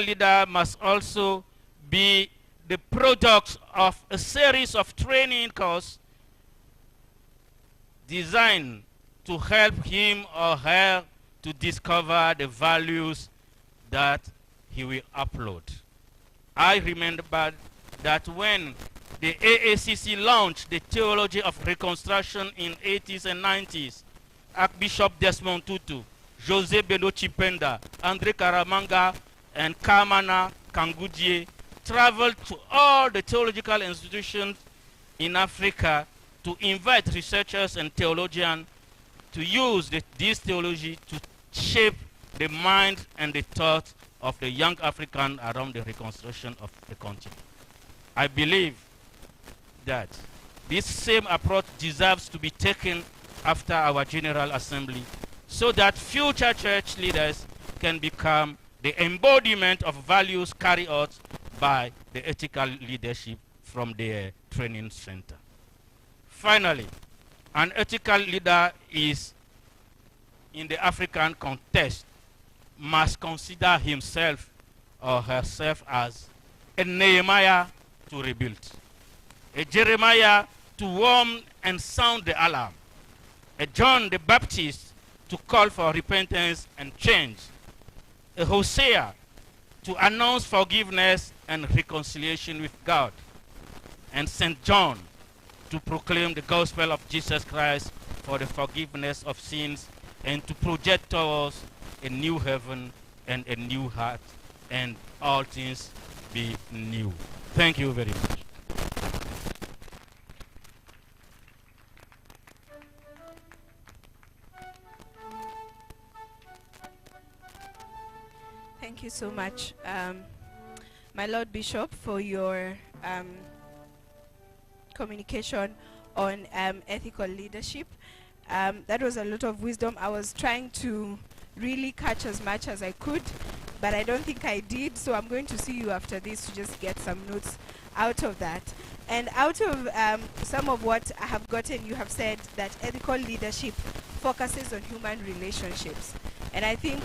ethical leader must also be the product of a series of training courses designed to help him or her to discover the values that he will upload. I remember that when the AACC launched the Theology of Reconstruction in 80s and 90s, Archbishop Desmond Tutu, Jose Beno Chipenda, Andre Karamanga, and Kamana Kangudie traveled to all the theological institutions in Africa to invite researchers and theologians to use this theology to shape the mind and the thought of the young African around the reconstruction of the continent. I believe that this same approach deserves to be taken after our General Assembly so that future church leaders can become the embodiment of values carried out by the ethical leadership from their training center. Finally, an ethical leader is in the African context must consider himself or herself as a Nehemiah to rebuild, a Jeremiah to warn and sound the alarm, a John the Baptist to call for repentance and change, a Hosea to announce forgiveness and reconciliation with God, and St. John to proclaim the gospel of Jesus Christ for the forgiveness of sins and to project towards a new heaven and a new heart, and all things be new. Thank you very much. Thank you so much, my Lord Bishop, for your communication on ethical leadership. That was a lot of wisdom. I was trying to really catch as much as I could, but I don't think I did, so I'm going to see you after this to just get some notes out of that. And out of some of what I have gotten, you have said that ethical leadership focuses on human relationships. And I think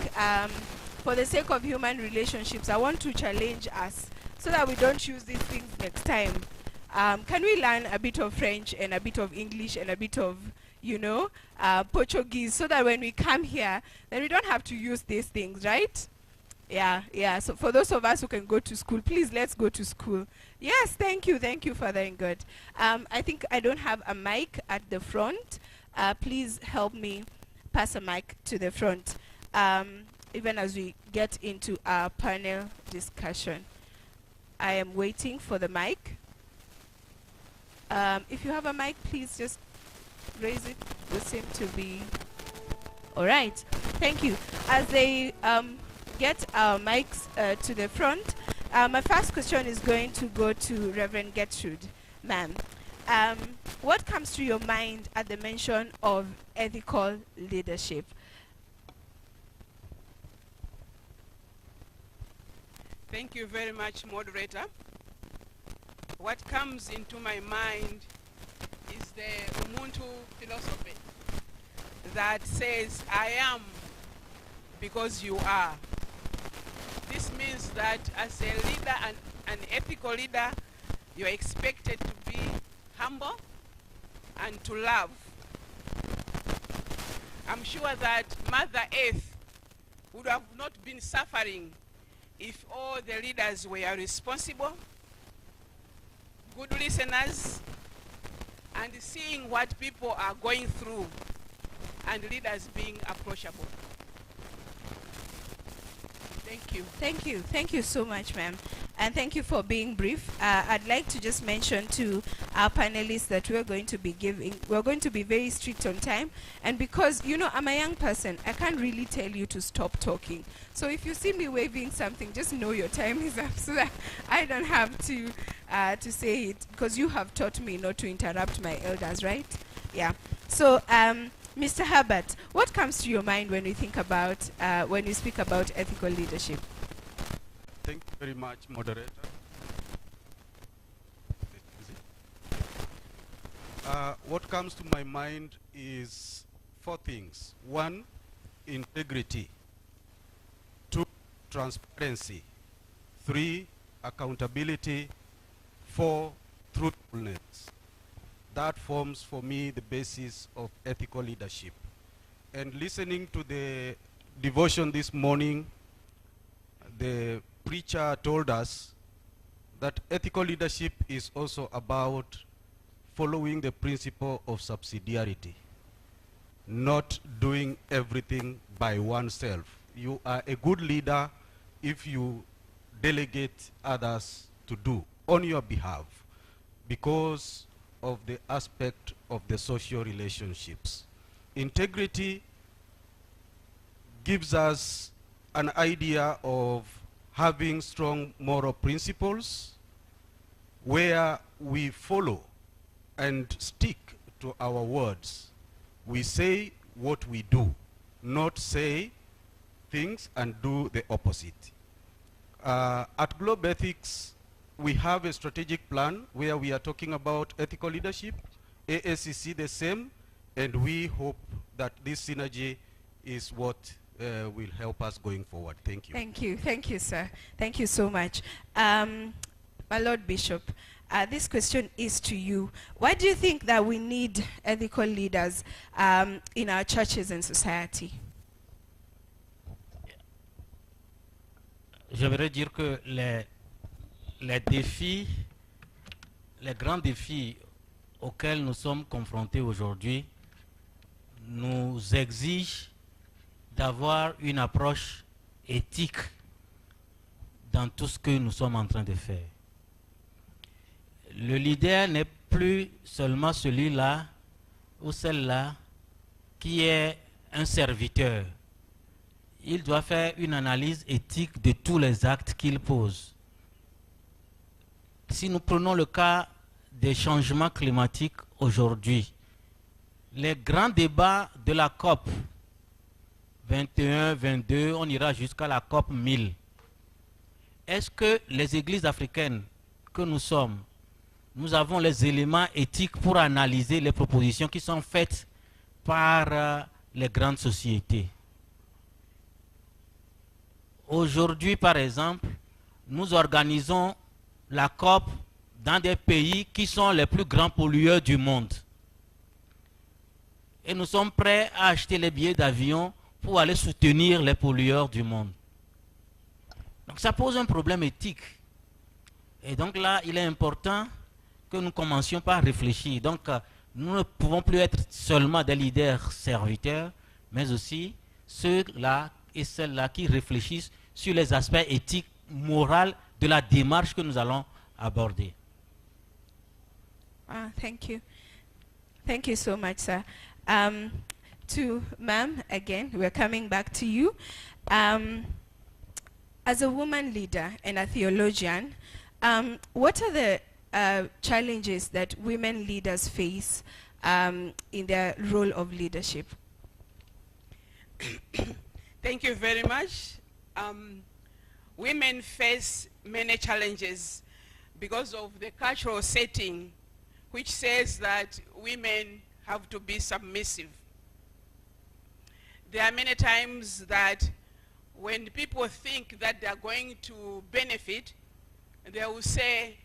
for the sake of human relationships, I want to challenge us so that we don't use these things next time. Can we learn a bit of French and a bit of English and a bit of, you know, Portuguese, so that when we come here, then we don't have to use these things, right? Yeah. So for those of us who can go to school, please, let's go to school. Yes, thank you, Father in God. I think I don't have a mic at the front. Please help me pass a mic to the front, even as we get into our panel discussion. I am waiting for the mic. If you have a mic, please just raise it. We seem to be all right. Thank you. As they get our mics to the front, my first question is going to go to Reverend Gertrude, ma'am. What comes to your mind at the mention of ethical leadership? Thank you very much, moderator. What comes into my mind is the Ubuntu philosophy that says, I am because you are. This means that as a leader, an ethical leader, you're expected to be humble and to love. I'm sure that Mother Earth would have not been suffering if all the leaders were responsible, good listeners, and seeing what people are going through, and leaders being approachable. Thank you. Thank you so much, ma'am. And thank you for being brief. I'd like to just mention to our panelists that we're going to be very strict on time. And because, you know, I'm a young person, I can't really tell you to stop talking. So if you see me waving something, just know your time is up so that I don't have to say it, because you have taught me not to interrupt my elders, right? Yeah. So, Mr. Herbert, what comes to your mind when you think about, when you speak about ethical leadership? Thank you very much, moderator. What comes to my mind is 4 things. 1, integrity. 2, transparency. 3, accountability. 4, truthfulness. That forms for me the basis of ethical leadership. And listening to the devotion this morning, the preacher told us that ethical leadership is also about following the principle of subsidiarity, not doing everything by oneself. You are a good leader if you delegate others to do on your behalf because of the aspect of the social relationships. Integrity gives us an idea of having strong moral principles where we follow and stick to our words. We say what we do, not say things and do the opposite. At Globe Ethics, we have a strategic plan where we are talking about ethical leadership, AACC the same, and we hope that this synergy is what will help us going forward. Thank you. Thank you, sir. Thank you so much. My Lord Bishop, this question is to you. Why do you think that we need ethical leaders in our churches and society? J'aimerais dire que les défis, les grands défis auxquels nous sommes confrontés aujourd'hui nous exigent d'avoir une approche éthique dans tout ce que nous sommes en train de faire. Le leader n'est plus seulement celui-là ou celle-là qui est un serviteur. Il doit faire une analyse éthique de tous les actes qu'il pose. Si nous prenons le cas des changements climatiques aujourd'hui, les grands débats de la COP 21, 22, on ira jusqu'à la COP 1000. Est-ce que les églises africaines que nous sommes, nous avons les éléments éthiques pour analyser les propositions qui sont faites par les grandes sociétés? Aujourd'hui, par exemple, nous organisons la COP dans des pays qui sont les plus grands pollueurs du monde. Et nous sommes prêts à acheter les billets d'avion pour aller soutenir les pollueurs du monde. Donc ça pose un problème éthique. Et donc là, il est important que nous commencions par réfléchir. Donc nous ne pouvons plus être seulement des leaders serviteurs, mais aussi ceux-là et celles-là qui réfléchissent sur les aspects éthiques, moraux de la démarche que nous allons aborder. Thank you. Thank you so much, sir. To ma'am, again, we're coming back to you. As a woman leader and a theologian, what are the challenges that women leaders face in their role of leadership? Thank you very much. Women face many challenges because of the cultural setting which says that women have to be submissive. There are many times that when people think that they are going to benefit, they will say,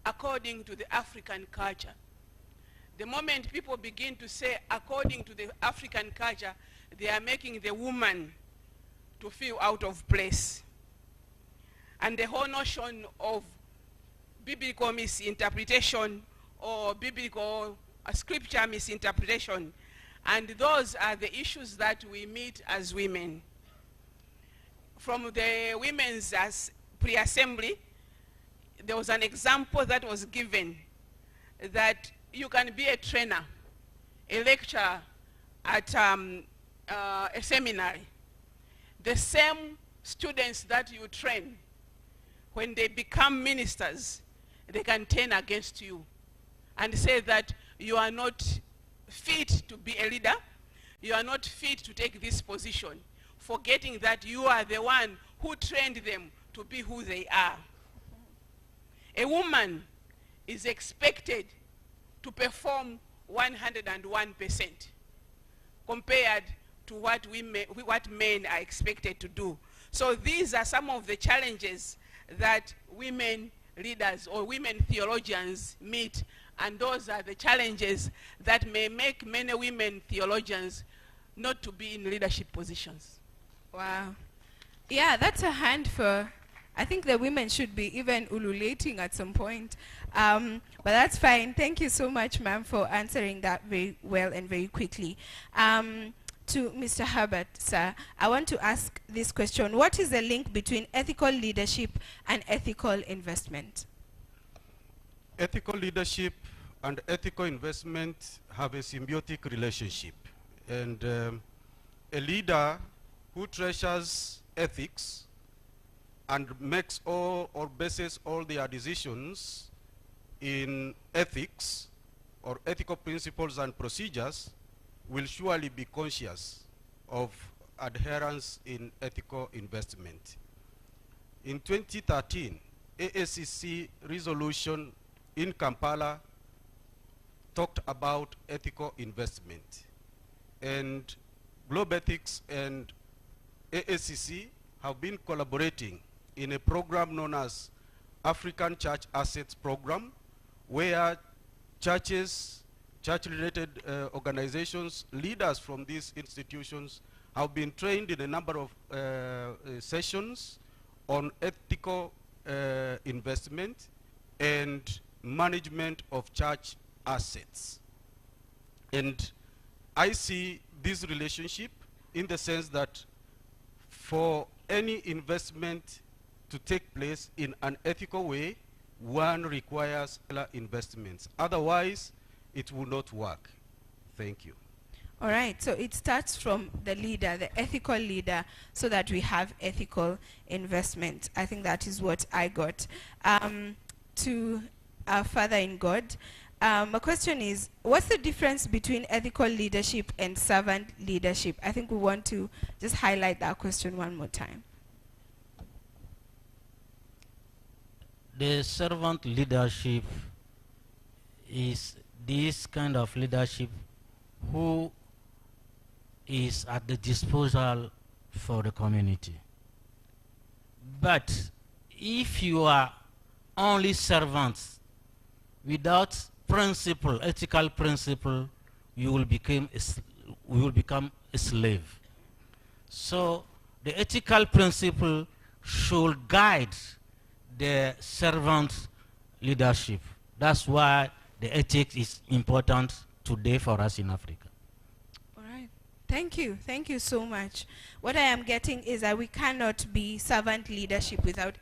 according to the African culture. The moment people begin to say, according to the African culture, they are making the woman to feel out of place. And the whole notion of biblical misinterpretation or biblical scripture misinterpretation, and those are the issues that we meet as women. From the women's pre-assembly, there was an example that was given that you can be a trainer, a lecturer at a seminary. The same students that you train, when they become ministers, they can turn against you and say that you are not fit to be a leader, you are not fit to take this position, forgetting that you are the one who trained them to be who they are. A woman is expected to perform 101% compared to what men are expected to do. So these are some of the challenges that women leaders or women theologians meet, and those are the challenges that may make many women theologians not to be in leadership positions. Wow. Yeah, that's a hand for, I think the women should be even ululating at some point. But that's fine. Thank you so much, ma'am, for answering that very well and very quickly. To Mr. Herbert, sir, I want to ask this question. What is the link between ethical leadership and ethical investment? Ethical leadership and ethical investment have a symbiotic relationship. And a leader who treasures ethics and makes all or bases all their decisions in ethics or ethical principles and procedures will surely be conscious of adherence in ethical investment. In 2013, AACC resolution in Kampala talked about ethical investment. And Globe Ethics and AACC have been collaborating in a program known as African Church Assets Program, where churches, church-related organizations, leaders from these institutions have been trained in a number of sessions on ethical investment and management of church assets. And I see this relationship in the sense that for any investment to take place in an ethical way, one requires investments. Otherwise, it will not work. Thank you. All right, so it starts from the leader, the ethical leader, so that we have ethical investment. I think that is what I got. To our Father in God, my question is, what's the difference between ethical leadership and servant leadership? I think we want to just highlight that question one more time. The servant leadership is this kind of leadership who is at the disposal for the community. But if you are only servants without principle, ethical principle, you will become a slave. So the ethical principle should guide the servant leadership. That's why the ethics is important today for us in Africa. All right. Thank you so much. What I am getting is that we cannot be servant leadership without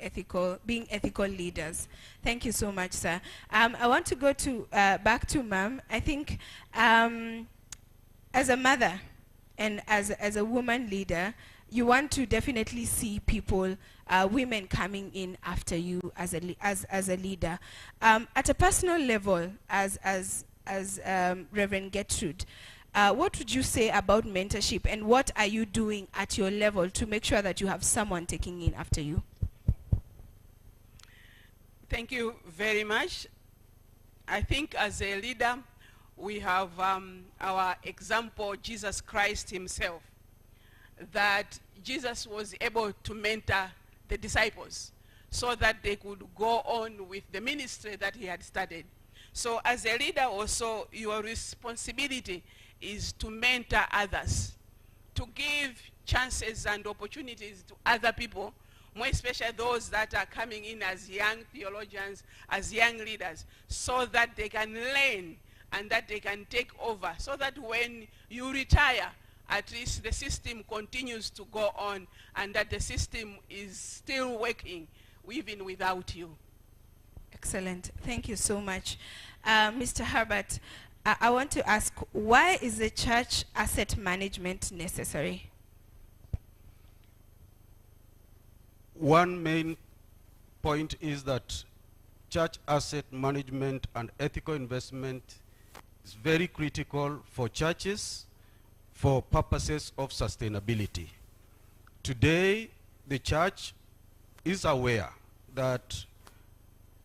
being ethical leaders. Thank you so much, sir. I want to go to back to ma'am. I think as a mother and as a woman leader, you want to definitely see people, women coming in after you as a leader. At a personal level, as Reverend Gertrude, what would you say about mentorship, and what are you doing at your level to make sure that you have someone taking in after you? Thank you very much. I think as a leader, we have our example, Jesus Christ himself, that Jesus was able to mentor the disciples so that they could go on with the ministry that he had started. So as a leader also, your responsibility is to mentor others, to give chances and opportunities to other people, more especially those that are coming in as young theologians, as young leaders, so that they can learn and that they can take over, so that when you retire, at least the system continues to go on and that the system is still working even without you. Excellent. Thank you so much. Mr. Herbert, I want to ask, why is the church asset management necessary? One main point is that church asset management and ethical investment is very critical for churches for purposes of sustainability. Today, the church is aware that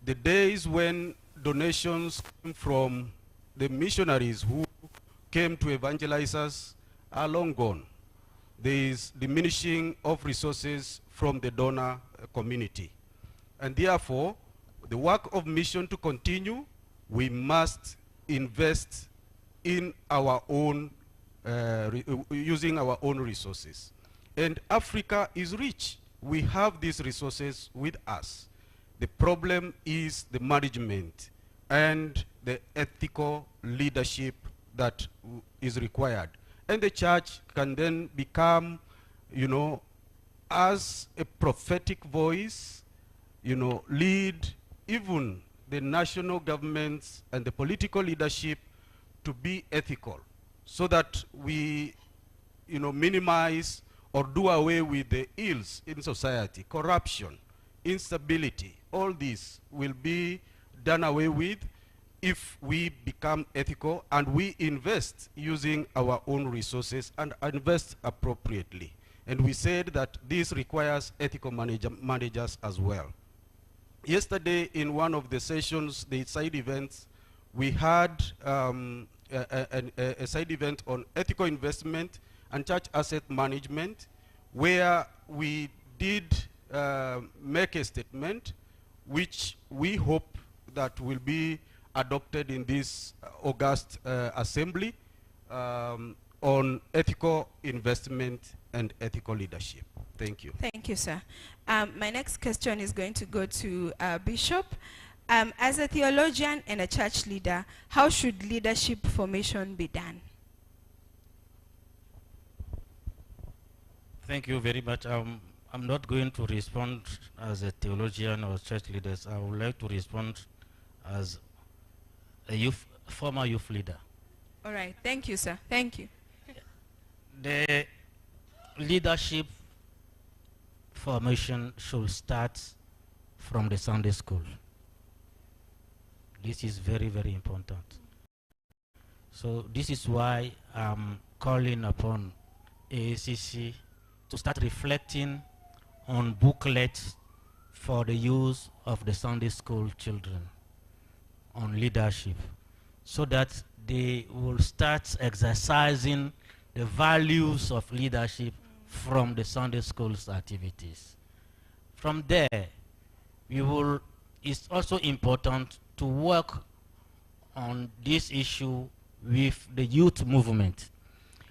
the days when donations came from the missionaries who came to evangelize us are long gone. There is diminishing of resources from the donor community. And therefore, the work of mission to continue, we must invest in our own, using our own resources. And Africa is rich. We have these resources with us. The problem is the management and the ethical leadership that is required. And the church can then become, you know, as a prophetic voice, you know, lead even the national governments and the political leadership to be ethical, so that we, you know, minimize or do away with the ills in society, corruption, instability. All this will be done away with if we become ethical and we invest using our own resources and invest appropriately. And we said that this requires ethical managers as well. Yesterday, in one of the sessions, the side events, we had a side event on ethical investment and church asset management, where we did make a statement which we hope that will be adopted in this August assembly on ethical investment and ethical leadership. Thank you. Thank you, sir. My next question is going to go to Bishop. As a theologian and a church leader, how should leadership formation be done? Thank you very much. I'm not going to respond as a theologian or church leader. I would like to respond as a former youth leader. All right. Thank you, sir. Thank you. The leadership formation should start from the Sunday school. This is very, very important. So this is why I'm calling upon AACC to start reflecting on booklets for the use of the Sunday school children on leadership, so that they will start exercising the values of leadership from the Sunday school's activities. From there, it's also important to work on this issue with the youth movement,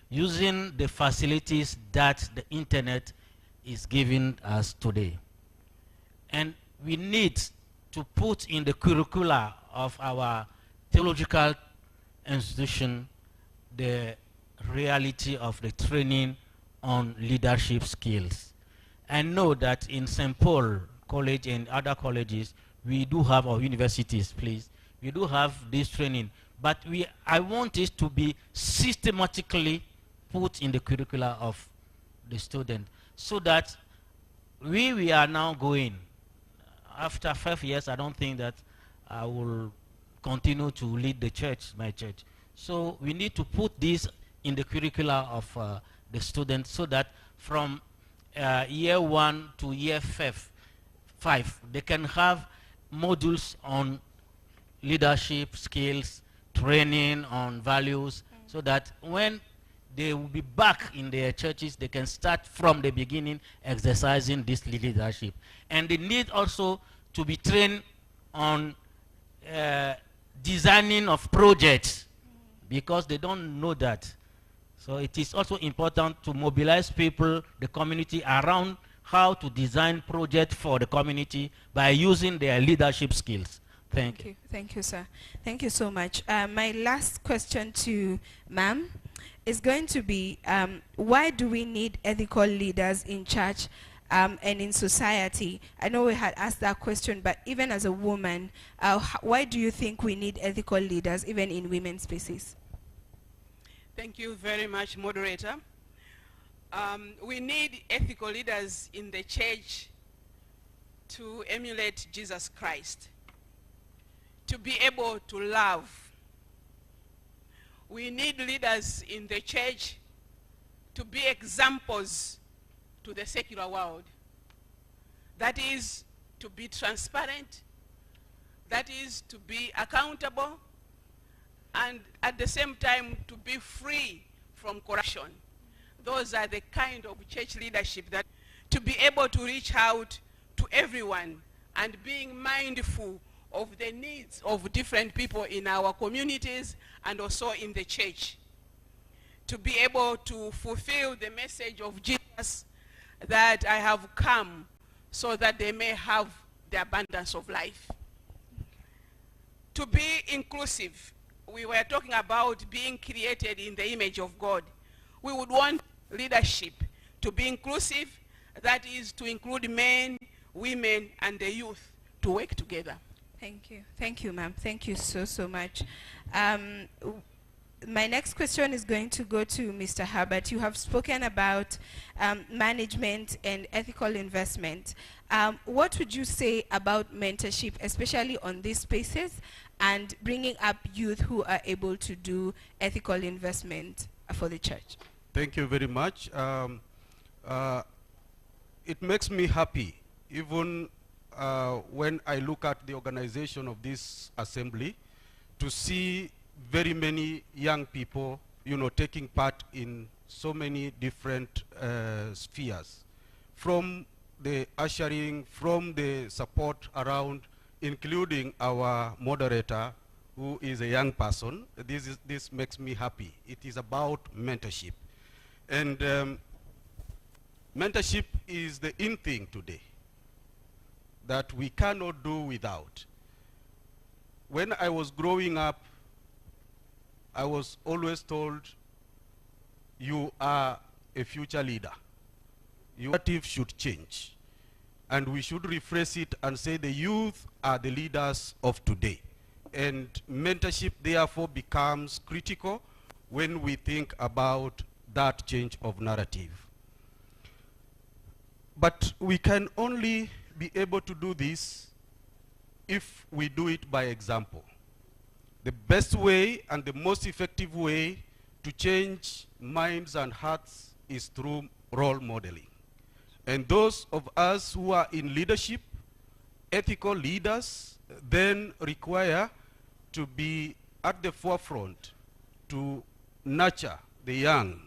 using the facilities that the internet is giving us today. And we need to put in the curricula of our theological institution the reality of the training on leadership skills. I know that in St. Paul College and other colleges, we do have, our universities, please, we do have this training, but I want it to be systematically put in the curricula of the student, so that we are now going. After 5 years, I don't think that I will continue to lead the church, my church. So we need to put this in the curricula of the students, so that from year 1 to year 5, they can have modules on leadership skills, training on values, so that when they will be back in their churches, they can start from the beginning exercising this leadership. And they need also to be trained on designing of projects, because they don't know that. So it is also important to mobilize people, the community, around how to design projects for the community by using their leadership skills. Thank you. Thank you, sir. Thank you so much. My last question to ma'am is going to be, why do we need ethical leaders in church and in society? I know we had asked that question, but even as a woman, why do you think we need ethical leaders even in women's spaces? Thank you very much, moderator. We need ethical leaders in the church to emulate Jesus Christ, to be able to love. We need leaders in the church to be examples to the secular world. That is, to be transparent, that is, to be accountable, and at the same time to be free from corruption. Those are the kind of church leadership that to be able to reach out to everyone and being mindful of the needs of different people in our communities and also in the church, to be able to fulfill the message of Jesus that I have come so that they may have the abundance of life. To be inclusive, we were talking about being created in the image of God. We would want leadership to be inclusive, that is to include men, women, and the youth to work together. Thank you. Thank you, ma'am. Thank you so much. My next question is going to go to Mr. Herbert. You have spoken about management and ethical investment. What would you say about mentorship, especially on these spaces, and bringing up youth who are able to do ethical investment for the church? Thank you very much. It makes me happy, even when I look at the organization of this assembly, to see very many young people, taking part in so many different spheres, from the ushering, from the support around, including our moderator, who is a young person. This makes me happy. It is about mentorship. And mentorship is the in thing today that we cannot do without. When I was growing up, I was always told, you are a future leader. Your narrative should change. And we should rephrase it and say the youth are the leaders of today. And mentorship therefore becomes critical when we think about that change of narrative. But we can only be able to do this if we do it by example. The best way and the most effective way to change minds and hearts is through role modeling. And those of us who are in leadership, ethical leaders, then require to be at the forefront to nurture the young,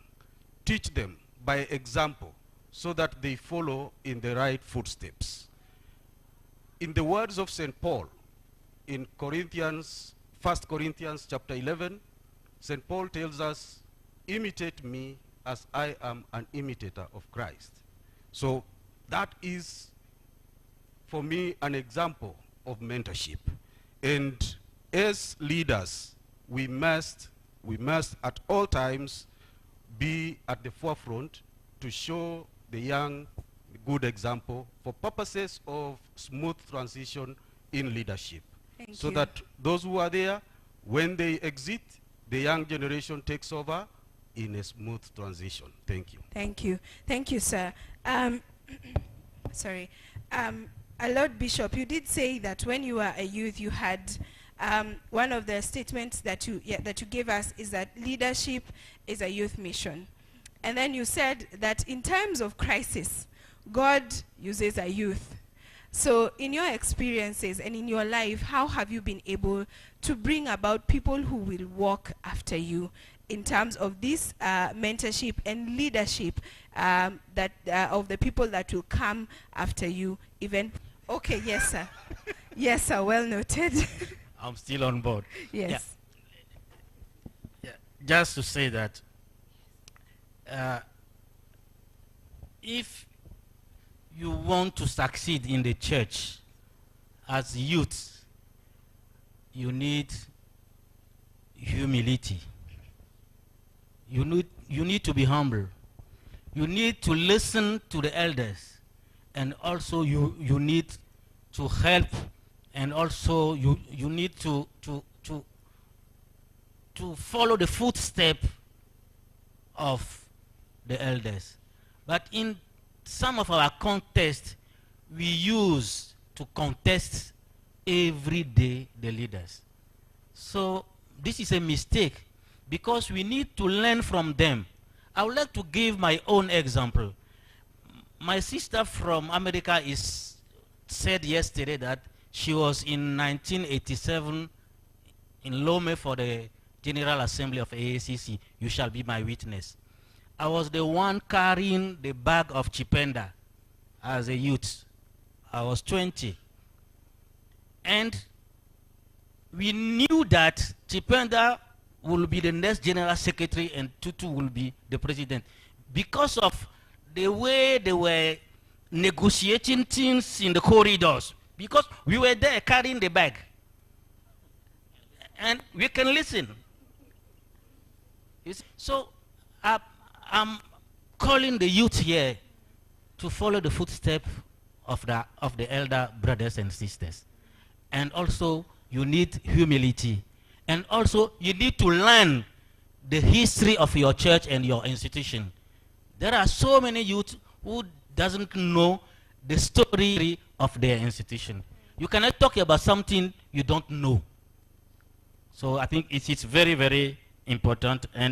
teach them by example so that they follow in the right footsteps. In the words of St. Paul in 1 Corinthians chapter 11, St. Paul tells us, imitate me as I am an imitator of Christ. So that is, for me, an example of mentorship. And as leaders, we must at all times be at the forefront to show the young good example for purposes of smooth transition in leadership. So that those who are there, when they exit, the young generation takes over in a smooth transition. Thank you. Thank you. Thank you, sir. Sorry. Lord Bishop, you did say that when you were a youth, you had one of the statements that you gave us is that leadership is a youth mission. And then you said that in times of crisis, God uses a youth. So in your experiences and in your life, how have you been able to bring about people who will walk after you in terms of this mentorship and leadership of the people that will come after you? Even okay, yes, sir. Yes, sir. Well noted. I'm still on board. Yes. Yeah. Just to say that if you want to succeed in the church as youth, you need humility. You need to be humble. You need to listen to the elders, and also you need to help, and also you need to follow the footsteps of the elders. But in some of our contests, we use to contest every day the leaders. So this is a mistake, because we need to learn from them. I would like to give my own example. My sister from America said yesterday that she was in 1987 in Lome for the General Assembly of AACC. You shall be my witness. I was the one carrying the bag of Chipenda as a youth. I was 20. And we knew that Chipenda will be the next general secretary and Tutu will be the president because of the way they were negotiating things in the corridors, because we were there carrying the bag and we can listen. So I'm calling the youth here to follow the footsteps of the elder brothers and sisters. And also you need humility, and also you need to learn the history of your church and your institution. There are so many youth who doesn't know the story of their institution. You cannot talk about something you don't know. So I think it's very, very important. And